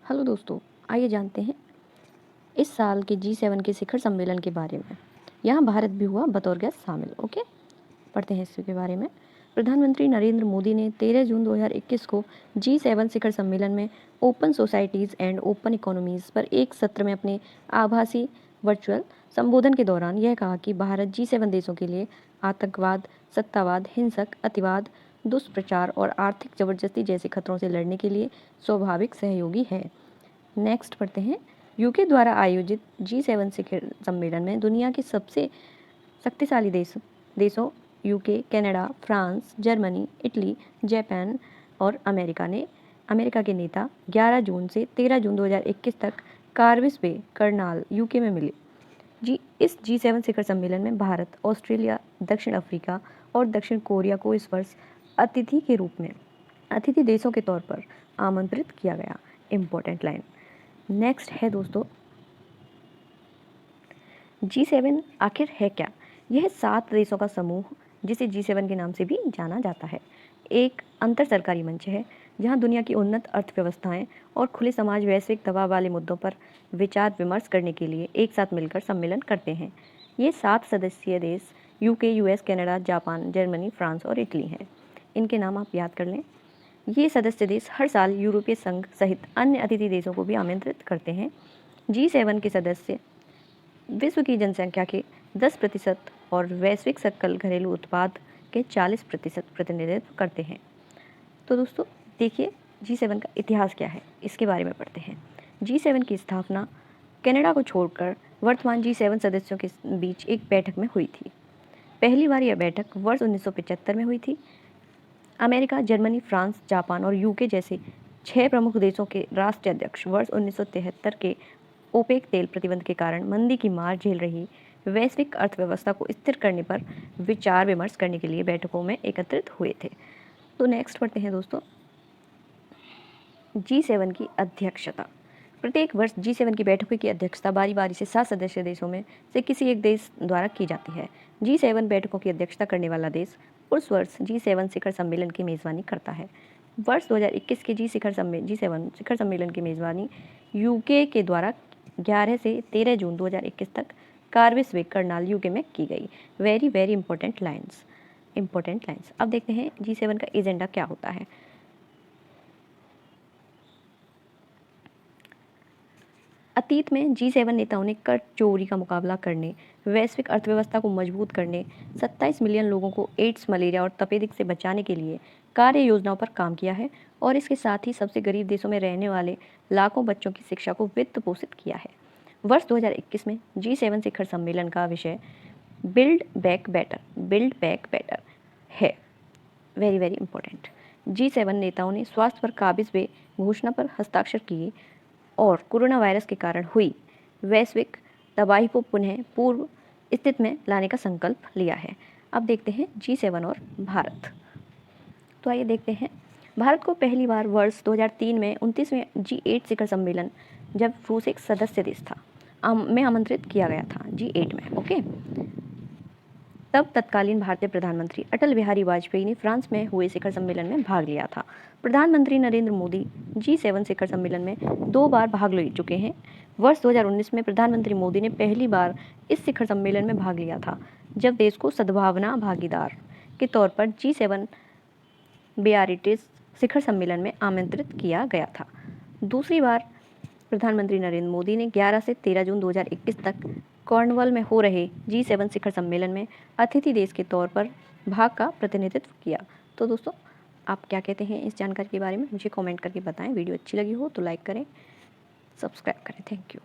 Hello दोस्तों, आइए जानते हैं इस साल के G7 के शिखर सम्मेलन के बारे में। यहाँ भारत भी हुआ बतौर गेस्ट शामिल। ओके, पढ़ते हैं इसके बारे में। प्रधानमंत्री नरेंद्र मोदी ने 13 जून 2021 को G7 शिखर सम्मेलन में open societies and open economies पर एक सत्र में अपने आभासी वर्चुअल संबोधन के दौरान यह कहा कि भारत G7 देशों के लिए आतंकवाद, सत्तावाद, हिंसक अतिवाद, दुष्प्रचार और आर्थिक जबरदस्ती जैसे खतरों से लड़ने के लिए स्वाभाविक सहयोगी है। नेक्स्ट पढ़ते हैं। यूके द्वारा आयोजित G7 शिखर सम्मेलन में दुनिया के सबसे शक्तिशाली देशों UK, Canada, France, Germany, Italy, Japan और अमेरिका के नेता 11 जून से 13 जून 2021 तक कार्विस बे, करनाल, यूके में मिले। इस G7 शिखर सम्मेलन में भारत, ऑस्ट्रेलिया, दक्षिण अफ्रीका और दक्षिण कोरिया को इस वर्ष अतिथि के रूप में अतिथि देशों के तौर पर आमंत्रित किया गया। Important line. नेक्स्ट है दोस्तों, G7 आखिर है क्या? यह 7 देशों का समूह जिसे G7 के नाम से भी जाना जाता है, एक अंतर सरकारी मंच है जहां दुनिया की उन्नत अर्थव्यवस्थाएं और खुले समाज वैश्विक दबाव वाले मुद्दों पर विचार विमर्श करने के लिए एक साथ मिलकर सम्मेलन करते हैं। ये 7 सदस्यीय देश UK, US, Canada, Japan, Germany, France और इटली हैं। इनके नाम आप याद कर लें। ये सदस्य देश हर साल यूरोपीय संघ सहित अन्य अतिथि देशों को भी आमंत्रित करते हैं। G7 के सदस्य विश्व की जनसंख्या के 10% और वैश्विक सकल घरेलू उत्पाद के 40% प्रतिनिधित्व करते हैं। तो दोस्तों देखिए G7 का इतिहास क्या है, इसके बारे में पढ़ते हैं। G7 की स्थापना कनाडा को छोड़कर वर्तमान G7 सदस्यों के बीच एक बैठक में हुई थी। पहली बार यह बैठक वर्ष 1975 में हुई थी। अमेरिका, जर्मनी, फ्रांस, जापान और यूके जैसे 6 प्रमुख देशों के राष्ट्रीय अध्यक्ष वर्ष 1973 के ओपेक तेल प्रतिबंध के कारण मंदी की मार झेल रही वैश्विक अर्थव्यवस्था को स्थिर करने पर विचार विमर्श करने के लिए बैठकों में एकत्रित हुए थे। तो नेक्स्ट पढ़ते हैं दोस्तों, G7 की अध्यक्षता। प्रत्येक वर्ष G7 की बैठकों की अध्यक्षता बारी बारी से 7 सदस्य देशों में से किसी एक देश द्वारा की जाती है। G7 बैठकों की अध्यक्षता करने वाला देश उस वर्ष G7 शिखर सम्मेलन की मेज़बानी करता है। वर्ष 2021 के G7 शिखर सम्मेलन की मेज़बानी यूके के द्वारा 11 से 13 जून 2021 तक कार्विस बे, करनाल, यूके में की गई। Very important lines. अब देखते हैं G7 का एजेंडा क्या होता है। अतीत में G7 नेताओं ने कर चोरी का मुकाबला करने, वैश्विक अर्थव्यवस्था को मजबूत करने, 27 मिलियन लोगों को एड्स, मलेरिया और तपेदिक से बचाने के लिए कार्य योजनाओं पर काम किया है और इसके साथ ही सबसे गरीब देशों में रहने वाले लाखों बच्चों की शिक्षा को वित्त पोषित किया है। वर्ष 2021 में G7 शिखर सम्मेलन का विषय बिल्ड बैक बेटर है। Very important. G7 नेताओं ने स्वास्थ्य पर काबिज बे घोषणा पर हस्ताक्षर किए और कोरोना वायरस के कारण हुई वैश्विक तबाही को पुनः पूर्व स्थिति में लाने का संकल्प लिया है। अब देखते हैं G7 और भारत। तो आइए देखते हैं, भारत को पहली बार वर्ष 2003 में 29वें G8 शिखर सम्मेलन, जब रूस एक सदस्य देश था, में आमंत्रित किया गया था G8 में। ओके, तब तत्कालीन भारतीय प्रधानमंत्री अटल बिहारी वाजपेयी ने फ्रांस में हुए शिखर सम्मेलन में भाग लिया था। प्रधानमंत्री नरेंद्र मोदी G7 शिखर सम्मेलन में 2 बार भाग ले चुके हैं। वर्ष 2019 में प्रधानमंत्री मोदी ने पहली बार इस शिखर सम्मेलन में भाग लिया था, जब देश को सद्भावना भागीदार के तौर पर G7 बियारिटिस शिखर सम्मेलन में आमंत्रित किया गया था। दूसरी बार प्रधानमंत्री नरेंद्र मोदी ने 11 से 13 जून 2021 तक कॉर्नवॉल में हो रहे G7 शिखर सम्मेलन में अतिथि देश के तौर पर भाग का प्रतिनिधित्व किया। तो दोस्तों आप क्या कहते हैं इस जानकारी के बारे में, मुझे कमेंट करके बताएं। वीडियो अच्छी लगी हो तो लाइक करें, सब्सक्राइब करें। Thank you.